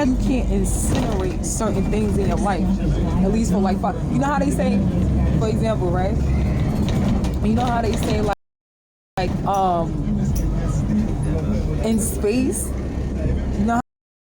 you can't incinerate certain things in your life, at least for like, you know how they say, for example, right? You know how they say like in space, you know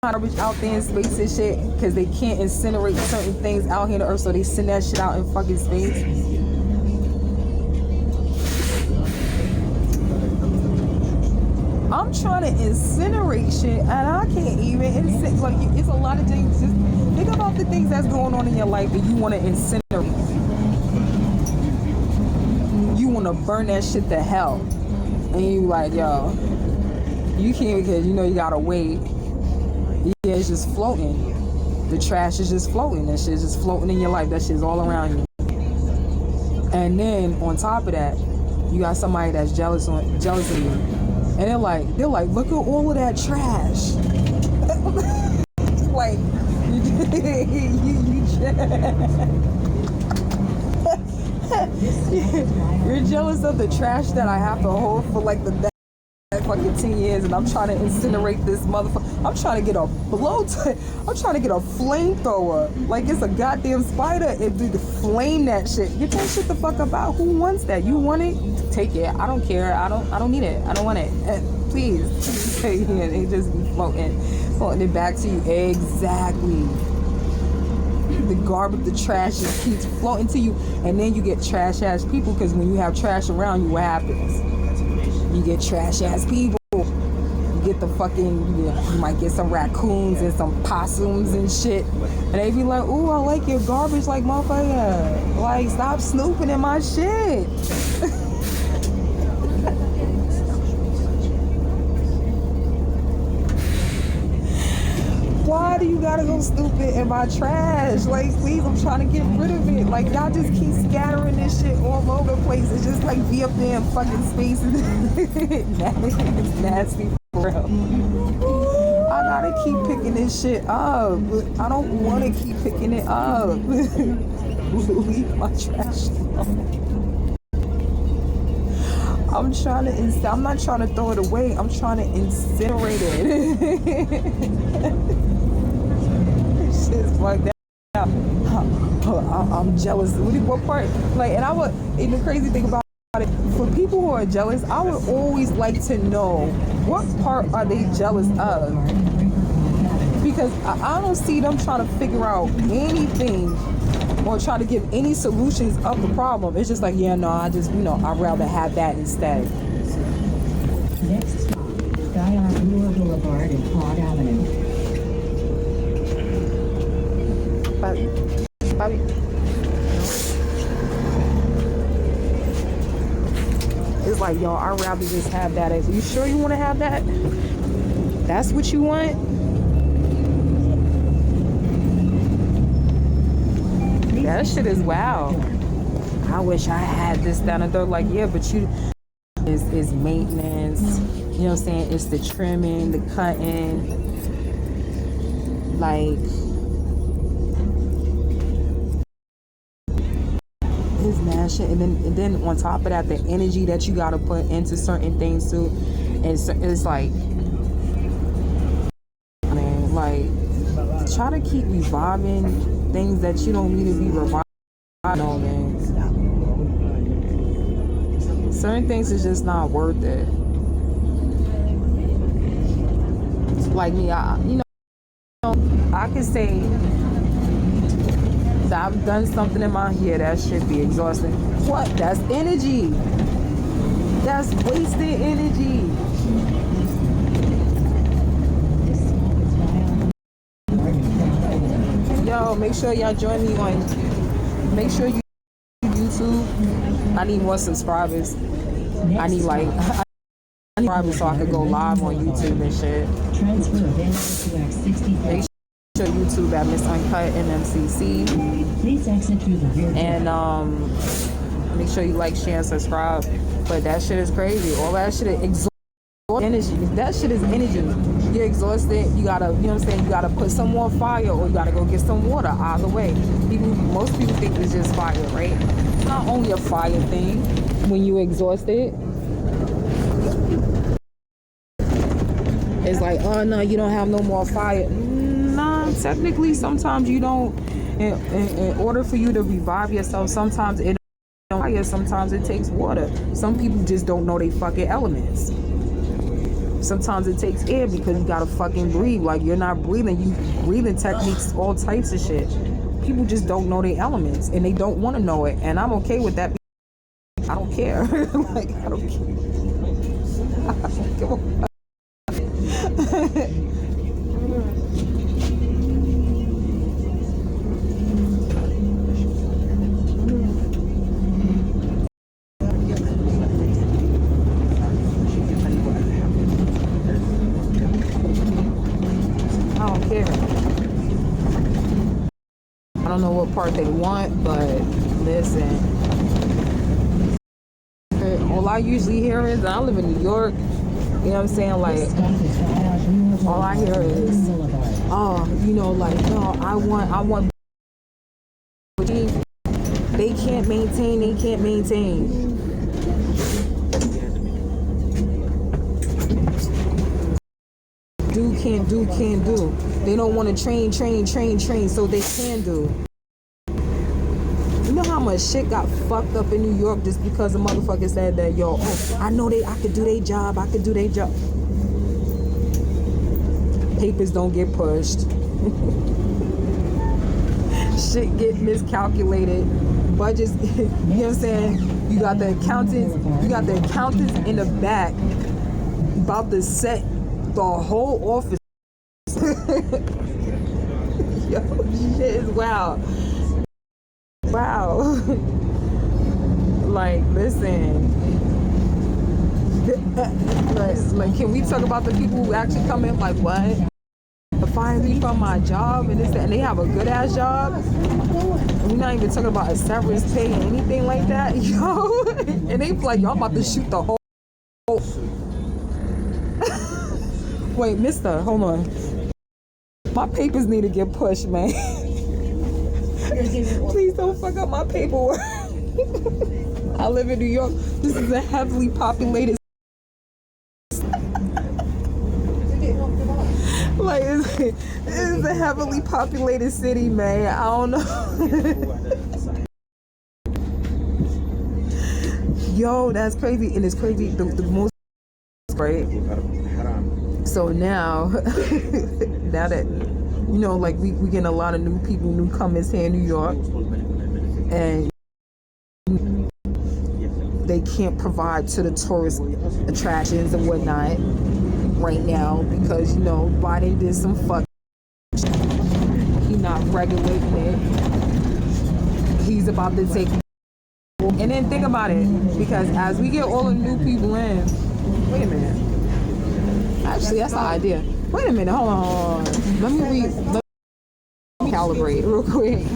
how garbage out there in space and shit, because they can't incinerate certain things out here on the earth, so they send that shit out in fucking space. I'm trying to incinerate shit and I can't even incinerate. Like, it's a lot of things. Just think about the things that's going on in your life and you want to incinerate. You want to burn that shit to hell. And you like, yo, you can't, because you know you gotta wait. Yeah, it's just floating. The trash is just floating. That shit's just floating in your life. That shit's all around you. And then on top of that, you got somebody that's jealous of you. And they're like, look at all of that trash. Like, you're jealous of the trash that I have to hold for like the next fucking 10 years, and I'm trying to incinerate this motherfucker. I'm trying to get a I'm trying to get a flamethrower, like it's a goddamn spider, and do the flame that shit. Get that shit the fuck about. Who wants that? You want it? Take it. I don't care. I don't need it. I don't want it. Please take it. It just be floating it back to you. Exactly. The garbage, the trash just keeps floating to you, and then you get trash ass people, because when you have trash around you, what happens? You get trash ass people. You get the fucking, you might get some raccoons and some possums and shit, and they be like, ooh, I like your garbage. Like, motherfucker, like, stop snooping in my shit. Why do you gotta go stupid in my trash? Like, please, I'm trying to get rid of it. Like, y'all just keep scattering this shit all over the place. It's just like be up there in fucking spaces. It's nasty for real. I gotta keep picking this shit up. I don't want to keep picking it up. Leave my trash alone. I'm not trying to throw it away. I'm trying to incinerate it. Shit's fucked up. I'm jealous. What part? Like, and the crazy thing about it, for people who are jealous, I would always like to know what part are they jealous of, because I don't see them trying to figure out anything or try to give any solutions of the problem. It's just like, yeah, no, I'd rather have that instead. Next stop, Skyline Boulevard and Claude Avenue. Bobby. It's like, yo, I'd rather just have that. You sure you want to have that? That's what you want? That shit is wild. I wish I had this down and they're like, yeah, but it's maintenance. You know what I'm saying? It's the trimming, the cutting, like, it's mad shit. And then on top of that, the energy that you gotta put into certain things too. And so it's like, man, like, try to keep reviving things that you don't need to be revived. No, man. Certain things is just not worth it. Like me, I can say that I've done something in my head that should be exhausting. What? That's energy. That's wasted energy. Yo, make sure y'all join me on. Make sure you YouTube. I need more subscribers. I need subscribers so I could go live on YouTube and shit. Make sure YouTube at Miss Uncut MMCC. Please exit through the rear door. And make sure you like, share, and subscribe. But that shit is crazy. All that shit is exhausting energy. That shit is energy. You're exhausted. You gotta, you know what I'm saying? You gotta put some more fire, or you gotta go get some water. Either way, most people think it's just fire, right? It's not only a fire thing when you exhausted. It's like, oh no, you don't have no more fire. No, technically, sometimes you don't. In order for you to revive yourself, sometimes it don't fire, sometimes it takes water. Some people just don't know they fucking elements. Sometimes it takes air because you gotta fucking breathe. Like you're not breathing, you breathing techniques, all types of shit. People just don't know their elements and they don't want to know it, and I'm okay with that. I don't care. Like I don't care. I don't give a fuck. I don't care. I don't know what part they want, but listen. All I usually hear is, I live in New York, you know what I'm saying? Like, all I hear is, oh, you know, like, no, I want, they can't maintain. Can't do. They don't want to train, so they can do. You know how much shit got fucked up in New York just because a motherfucker said that, yo, oh, I could do their job. Papers don't get pushed. Shit get miscalculated. Budgets, you know what I'm saying? You got the accountants in the back about to set the whole office. Yo, shit is wow. Like, listen. Like, can we talk about the people who actually come in like, what? Fire me from my job and this, and they have a good ass job. We're not even talking about a severance pay or anything like that, yo. And they like, yo, I'm about to shoot the whole. Wait, mister, hold on. My papers need to get pushed, man. Please don't fuck up my paperwork. I live in New York. This is a heavily populated. Like, this is a heavily populated city, man. I don't know. Yo, that's crazy. And it's crazy. The most, right? So now that, you know, like we getting a lot of new people, newcomers here in New York, and they can't provide to the tourist attractions and whatnot right now because, you know, Biden did some fuck. He not regulating it. He's about to take. And then think about it, because as we get all the new people in, wait a minute. Actually, that's the idea. Wait a minute, hold on. Let me calibrate real quick.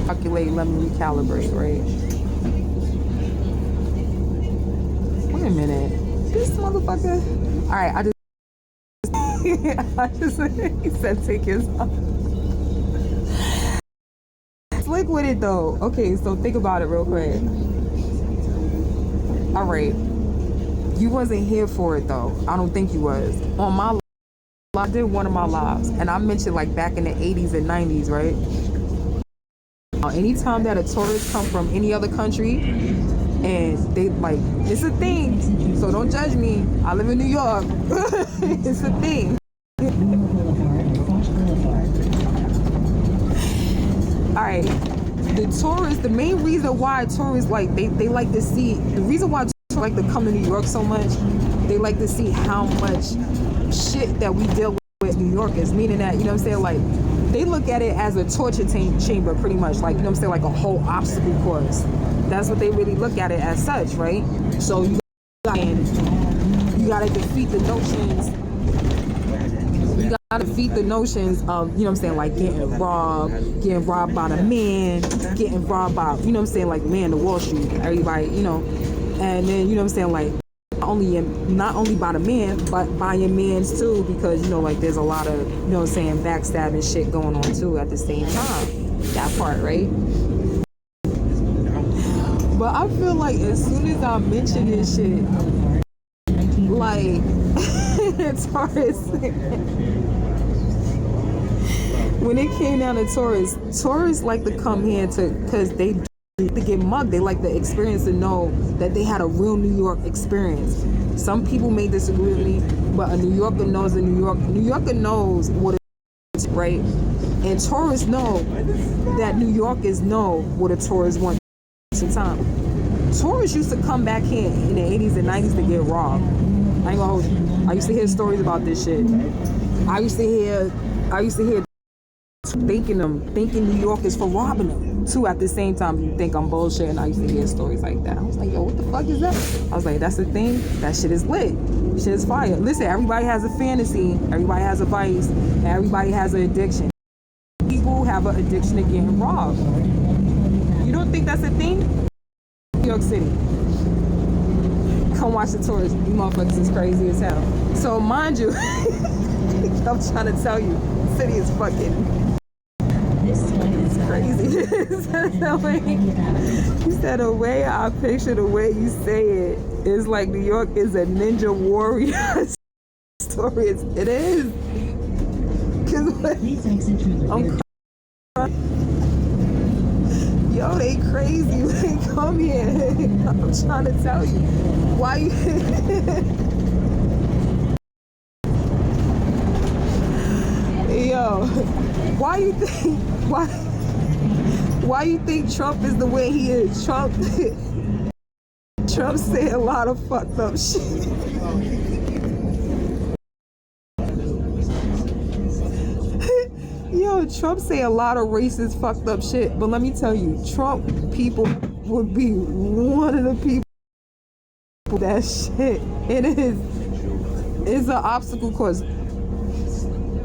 Calculate, let me recalibrate, right? Wait a minute. This motherfucker. Alright, he said take his slick with it though. Okay, so think about it real quick. Alright. You wasn't here for it though. I don't think you was. On my live, I did one of my lives and I mentioned like back in the 80s and 90s, right? Anytime that a tourist come from any other country and they like, it's a thing, so don't judge me. I live in New York. It's a thing. Alright, the tourists, the main reason why tourists like they like to see, the reason why tourists like to come to New York so much, they like to see how much shit that we deal with New Yorkers, meaning that, you know what I'm saying, like they look at it as a torture chamber pretty much, like, you know what I'm saying, like a whole obstacle course. That's what they really look at it as such, right? So you gotta defeat the notions. You gotta defeat the notions of, you know what I'm saying, like getting robbed by the man, getting robbed by, you know what I'm saying, like man, the Wall Street, everybody, you know. And then, you know what I'm saying, like not only by the man, but by your mans too, because you know, like there's a lot of, you know what I'm saying, backstabbing shit going on too at the same time. That part, right? But I feel like as soon as I mention this shit, like Taurus, when it came down to Taurus like to come here because they to get mugged. They like the experience to know that they had a real New York experience. Some people may disagree with me, but a New Yorker knows a New Yorker knows what it's right. And Taurus know that New Yorkers know what a Taurus wants in time. Taurus used to come back here in the 80s and 90s to get robbed. I ain't gonna hold you. I used to hear stories about this shit. I used to hear thanking New Yorkers for robbing them too. At the same time, you think I'm bullshit, and I used to hear stories like that. I was like, yo, what the fuck is that? I was like, that's the thing. That shit is lit. Shit is fire. Listen, everybody has a fantasy, everybody has a vice, and everybody has an addiction. People have an addiction to getting robbed. You don't think that's a thing? New York City. Come watch the tours. You motherfuckers is crazy as hell. So mind you, I'm trying to tell you, the city is fucking crazy. You said the way I picture the way you say it is like New York is a ninja warrior story. It is. Yo, they crazy. They come here. I'm trying to tell you. Why you... Yo, why you think Trump is the way he is? Trump say a lot of fucked up shit. Yo, Trump say a lot of racist fucked up shit, but let me tell you, Trump people would be one of the people that shit. It's an obstacle course.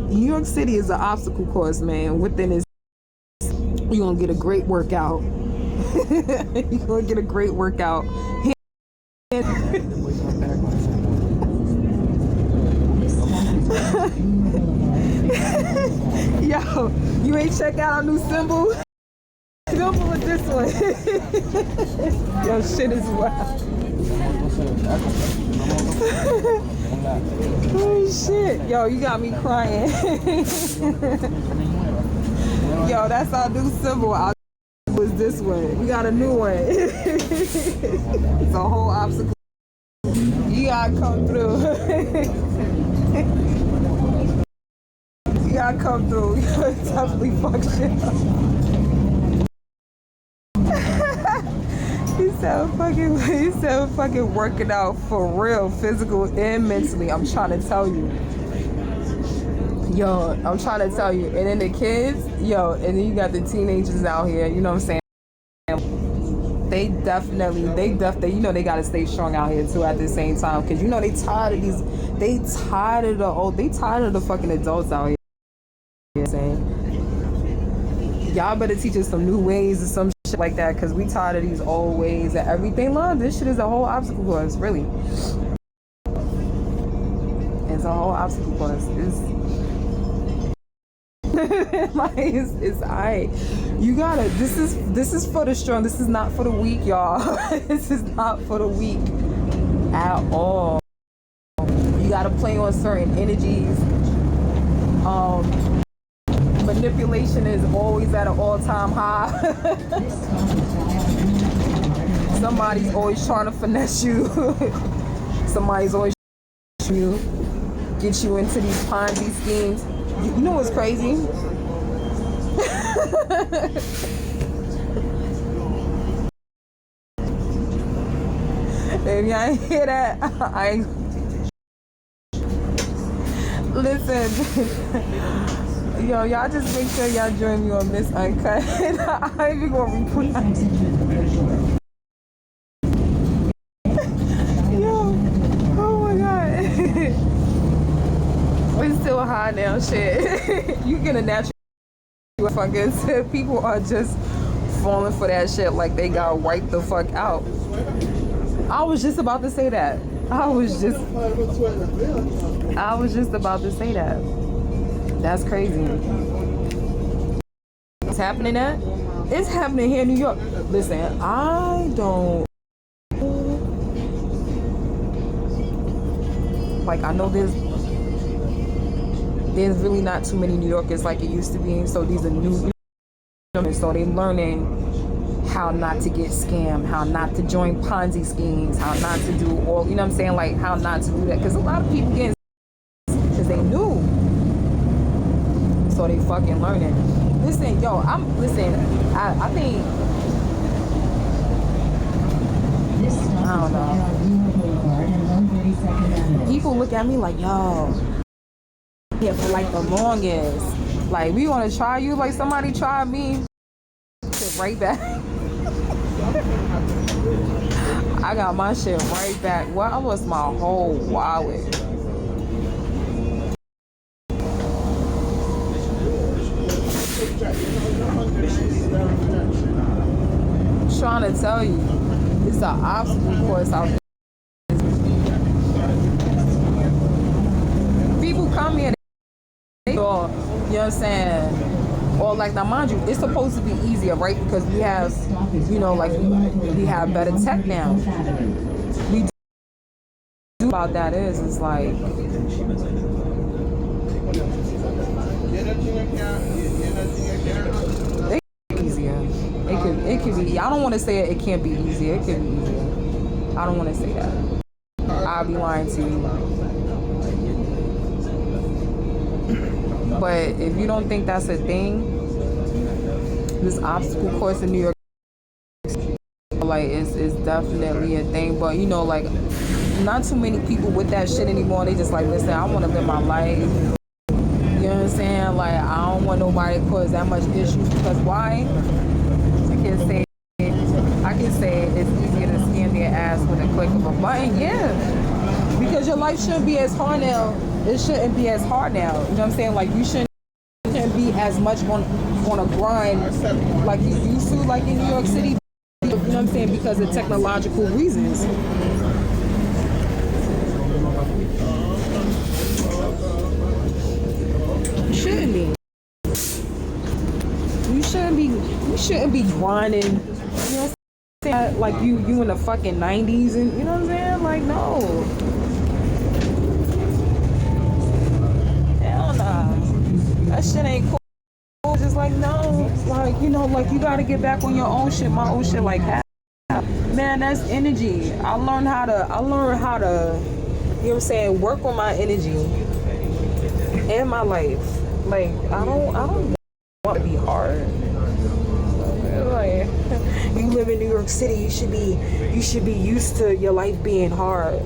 New York City is an obstacle course, man. Within its, you're gonna get a great workout. You're gonna get a great workout. Yo, you ain't check out our new symbol? Symbol is this one. Yo, shit is wild. Oh shit. Yo, you got me crying. Yo, that's our new symbol. Our was this one. We got a new one. It's a whole obstacle. You gotta come through. You gotta come through. You gotta definitely fuck shit up. He said fucking working out for real, physical and mentally. I'm trying to tell you. Yo, I'm trying to tell you. And then the kids, yo, and then you got the teenagers out here, you know what I'm saying? They definitely, you know, they gotta stay strong out here too at the same time. Cause you know, they tired of the fucking adults out here. You know what I'm saying? Y'all better teach us some new ways or some shit like that, cause we tired of these old ways and everything. Love, this shit is a whole obstacle course, really. It's a whole obstacle course. It's alright. You gotta. This is for the strong. This is not for the weak, y'all. This is not for the weak at all. You gotta play on certain energies. Manipulation is always at an all-time high. Somebody's always trying to finesse you. Somebody's always trying to get you into these Ponzi schemes. You know what's crazy? If y'all ain't hear that, I ain't... Listen. Yo, y'all just make sure y'all join me on Miss Uncut. I ain't even gonna reply. Yo, oh my god. We're still high now, shit. You get a natural fuckers. People are just falling for that shit like they got wiped the fuck out. I was just about to say that. I was just about to say that. That's crazy. It's happening at? It's happening here in New York. Listen, I don't like. I know there's really not too many New Yorkers like it used to be. So these are new, so they're learning how not to get scammed, how not to join Ponzi schemes, how not to do all, you know what I'm saying, like how not to do that. Because a lot of people get because they knew, so they fucking learning. Listen, yo, I think I don't know. People look at me like, yo, here for like the longest. Like, we want to try you like somebody tried me. Shit right back. I got my shit right back. Well, I lost my whole wallet. Trying to tell you, it's an obstacle course out there. People come here, you know what I'm saying? Or like, now mind you, it's supposed to be easier, right? Because we have, you know, like we have better tech now. We do about that is like it's easier. It could be. I don't want to say it can't be easier. It could be easier. I don't want to say that. I'll be lying to you. But if you don't think that's a thing, this obstacle course in New York, like, it's definitely a thing. But you know, like, not too many people with that shit anymore. They just like, listen, I want to live my life. You know what I'm saying? Like, I don't want nobody to cause that much issues. Because why? I can say it's easier to scam their ass with a click of a button. Yeah, because your life shouldn't be as hard now. It shouldn't be as hard now. You know what I'm saying? Like, you shouldn't be as much on a grind like you used to, like in New York City. You know what I'm saying? Because of technological reasons. You shouldn't be. You shouldn't be grinding. You know what I'm saying? Like you in the fucking 90s, and you know what I'm saying? Like, no. Hell nah. That shit ain't cool. Just like, no, like, you know, like, you gotta get back on your own shit. My own shit, like, man, that's energy. I learned how to, you know what I'm saying, work on my energy and my life. Like, I don't want to be hard. Like, you live in New York City, you should be used to your life being hard.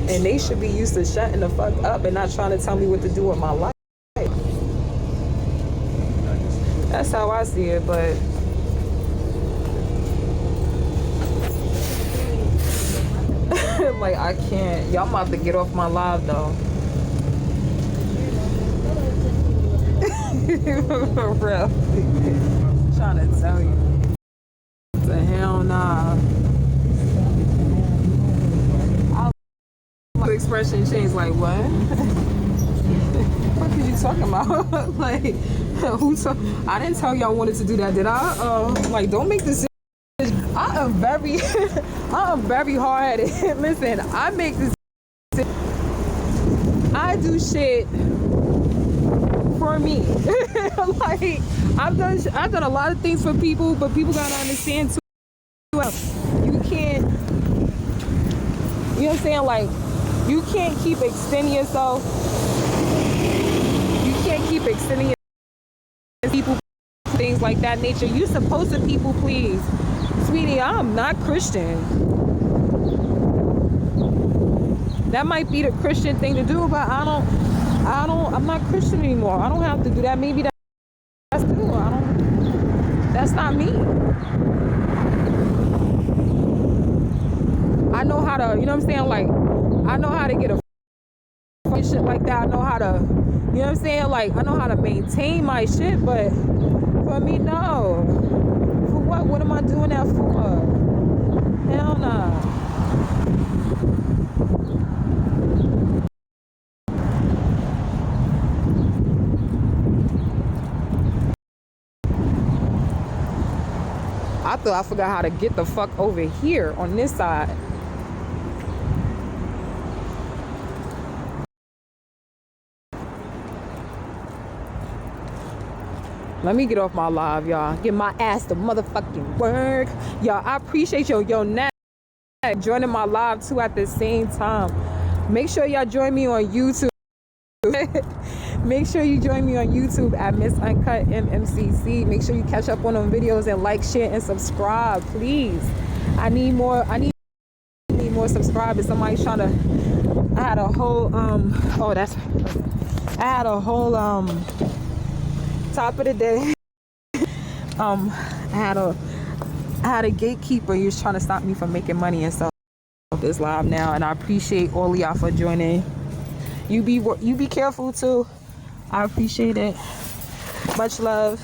And they should be used to shutting the fuck up and not trying to tell me what to do with my life. That's how I see it, but like, I can't. Y'all about to get off my live though. For real. I'm trying to tell you. The hell nah. The expression changed, like, what? What are you talking about? Like, I didn't tell you I wanted to do that, did I? Like, don't make this. I am very hard-headed. Listen, I make this. I do shit for me. Like, I've done a lot of things for people, but people gotta understand too. You can't. You know what I'm saying? Like, you can't keep extending yourself. You can't keep extending people, things like that nature. You're supposed to people please. Sweetie, I'm not Christian. That might be the Christian thing to do, but I'm not Christian anymore. I don't have to do that. Maybe that's true. That's not me. I know how to, you know what I'm saying? Like, I know how to get a shit like that. I know how to, you know what I'm saying? Like, I know how to maintain my shit, but for me, no. For what? What am I doing that for? Hell nah. I thought I forgot how to get the fuck over here on this side. Let me get off my live, y'all. Get my ass to motherfucking work. Y'all, I appreciate yo Nat joining my live too at the same time. Make sure y'all join me on YouTube. Make sure you join me on YouTube at Miss Uncut MMCC. Make sure you catch up on them videos and like, share, and subscribe, please. I need more subscribers. Somebody's trying to. I had a whole I had a whole top of the day. I had a gatekeeper. He was trying to stop me from making money and stuff. This live now, and I appreciate all of y'all for joining. You be careful too. I appreciate it. Much love.